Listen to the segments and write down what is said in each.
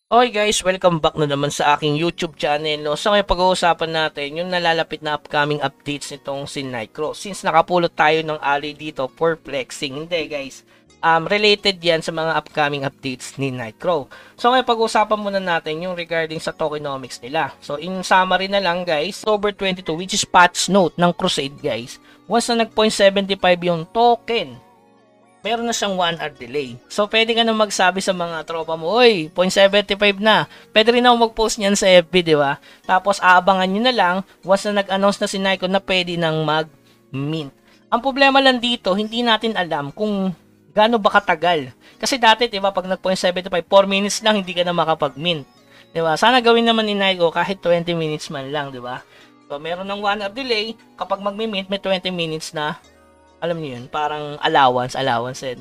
Okay guys, welcome back na naman sa aking YouTube channel. No? So ngayon pag-uusapan natin yung nalalapit na upcoming updates nitong si Nightcrow. Since nakapulot tayo ng alloy dito for flexing. Hindi guys, related yan sa mga upcoming updates ni Nightcrow. So ngayon pag-uusapan muna natin yung regarding sa tokenomics nila. So in summary na lang guys, October 22 which is patch note ng Crusade guys. Once na nag.75 yung token, meron na siyang 1 hour delay. So, pwede ka na magsabi sa mga tropa mo, oy, 0.75 na. Pwede rin ako mag-post niyan sa FB, di ba? Tapos, aabangan nyo na lang once na nag-announce na si Nikon na pwede nang mag-mint. Ang problema lang dito, hindi natin alam kung gaano ba katagal. Kasi dati, di ba, pag nag 0.75, 4 minutes lang, hindi ka na makapag-mint. Di ba? Sana gawin naman ni Nikon kahit 20 minutes man lang, di ba? So, meron ng 1 hour delay. Kapag mag-mint, may 20 minutes na, alam niyo yun, parang allowance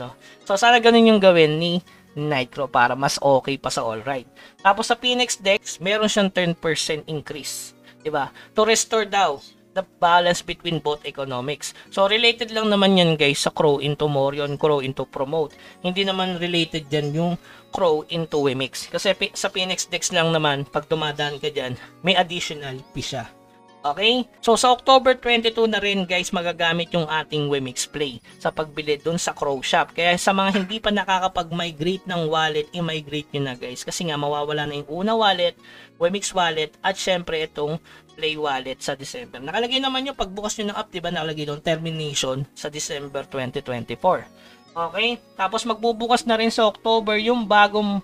no. So sana ganun yung gawin ni Nightcrow para mas okay pa sa all right. Tapos sa Phoenix Dex, meron siyang 10% increase, 'di ba? To restore daw the balance between both economics. So related lang naman yan guys sa Crow into Morion, Crow into Promote. Hindi naman related yan yung Crow into Wemix. Kasi sa Phoenix Dex lang naman, pag dumadaan ka dyan, may additional fee siya. Okay? So, sa October 22 na rin guys, magagamit yung ating Wemix Play sa pagbili dun sa Crow Shop. Kaya sa mga hindi pa nakakapag-migrate ng wallet, i-migrate nyo na guys. Kasi nga, mawawala na yung una wallet, Wemix wallet, at syempre itong Play wallet sa December. Nakalagay naman yung pagbukas nyo ng app, diba? Nakalagay doon, termination sa December 2024. Okay? Tapos magbubukas na rin sa October yung bagong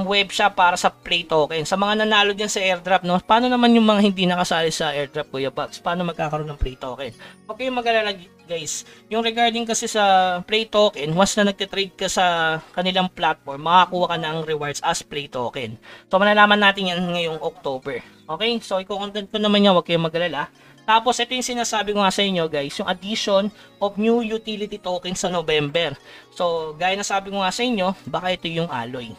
web shop para sa Play token. Sa mga nanalo dyan sa airdrop, no? Paano naman yung mga hindi nakasali sa airdrop, Kuya Bugs? Paano magkakaroon ng Play token? Okay, mag-alala guys. Yung regarding kasi sa Play token, once na nagtitrade ka sa kanilang platform, makakuha ka ng rewards as Play token. So, malalaman natin yan ngayong October. Okay? So, i-content ko naman yan. Huwag kayong mag-alala. Tapos, ito yung sinasabi ko nga sa inyo, guys, yung addition of new utility token sa November. So, gaya na sabi ko nga sa inyo, baka ito yung alloy.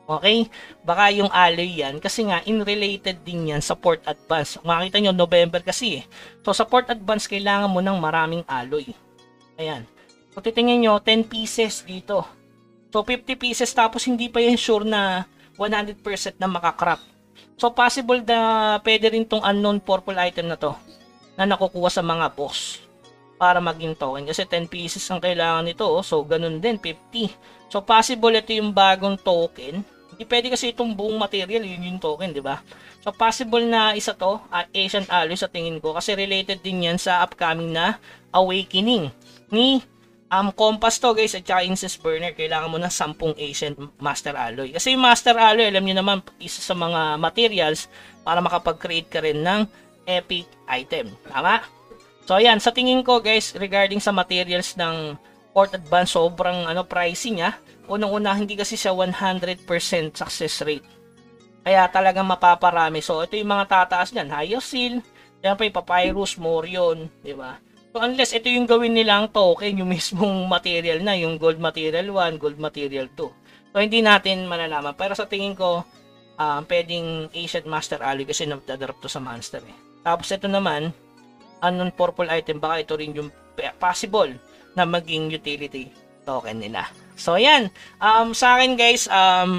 Okay? Baka yung alloy yan kasi nga in-related din yan sa port advance. Makikita nyo, November kasi eh. So sa port advance, kailangan mo ng maraming alloy. Ayan. So titingnan nyo, 10 pieces dito. So 50 pieces tapos hindi pa yan sure na 100% na makakrap. So possible na pwede rin tong unknown purple item na to na nakukuha sa mga boss para maging token. Kasi 10 pieces ang kailangan nito. Oh. So ganun din, 50. So possible ito yung bagong token. Hindi pwede kasi itong buong material, yun yung token, di ba? So, possible na isa to, Ancient Alloy sa tingin ko, kasi related din yan sa upcoming na Awakening ni Compass to, guys, at saka Incest Burner. Kailangan mo ng 10 Ancient Master Alloy. Kasi yung Master Alloy, alam niyo naman, isa sa mga materials para makapag-create ka rin ng epic item. Tama? So, ayan, sa tingin ko, guys, regarding sa materials ng Port Advance, sobrang pricing niya. Unang-una, hindi kasi siya 100% success rate. Kaya talagang mapaparami. So, ito yung mga tataas dyan. Hyoscille, yan pa yung Papyrus, Morion, di ba? So, unless ito yung gawin nilang token, yung mismong material na, yung Gold Material 1, Gold Material 2. So, hindi natin malalaman. Pero sa tingin ko, pwedeng Ancient Master Alloy kasi nagdadrop to sa monster eh. Tapos ito naman, unknown purple item, baka ito rin yung possible na maging utility token nila. So, ayan. Sa akin guys,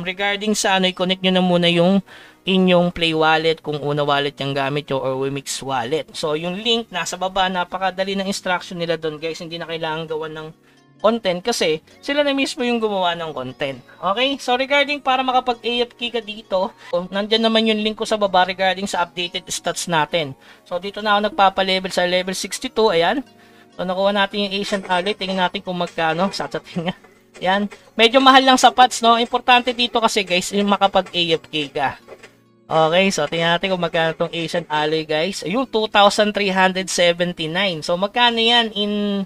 regarding sa i-connect nyo na muna yung inyong Play wallet kung una wallet yung gamit nyo or Wemix wallet. So, yung link nasa baba, napakadali ng instruction nila doon guys. Hindi na kailangan gawa ng content kasi sila na mismo yung gumawa ng content. Okay? So, regarding para makapag-AFK ka dito, nandyan naman yung link ko sa baba regarding sa updated stats natin. So, dito na ako nagpapa-level sa level 62. Ayan. So, nakuha natin yung Ancient Alloy. Tingnan natin kung magkano. Sasating nga. Yan. Medyo mahal lang sa pots, no? Importante dito kasi, guys, yung makapag-AFK ka. Okay, so tingnan natin kung magkano itong Ancient Alloy, guys. Ayun, 2,379. So, magkano yan in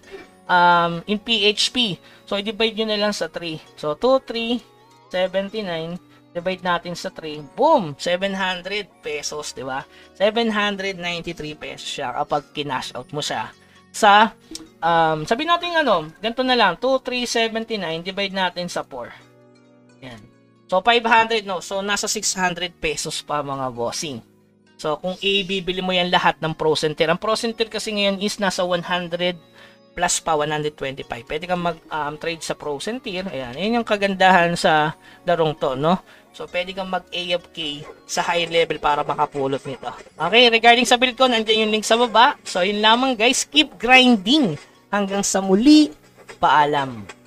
PHP? So, i-divide nyo na lang sa 3. So, 2,379. Divide natin sa 3. Boom! 700 pesos, di ba? 793 pesos siya kapag kinash out mo siya sa sabi natin ganito na lang, 2,379 divide natin sa 4. Yan. So 500 no. So nasa 600 pesos pa mga bossing. So kung bibili mo yan lahat ng Procenter. Ang Procenter kasi ngayon is nasa 100 plus pa 125. Pwede kang mag trade sa Procenter. Ayan, yan yung kagandahan sa larong to, no? So, pwede kang mag-AFK sa high level para makapulot nito. Okay, regarding sa build ko, nandiyan yung link sa baba. So, yun lamang guys. Keep grinding. Hanggang sa muli. Paalam.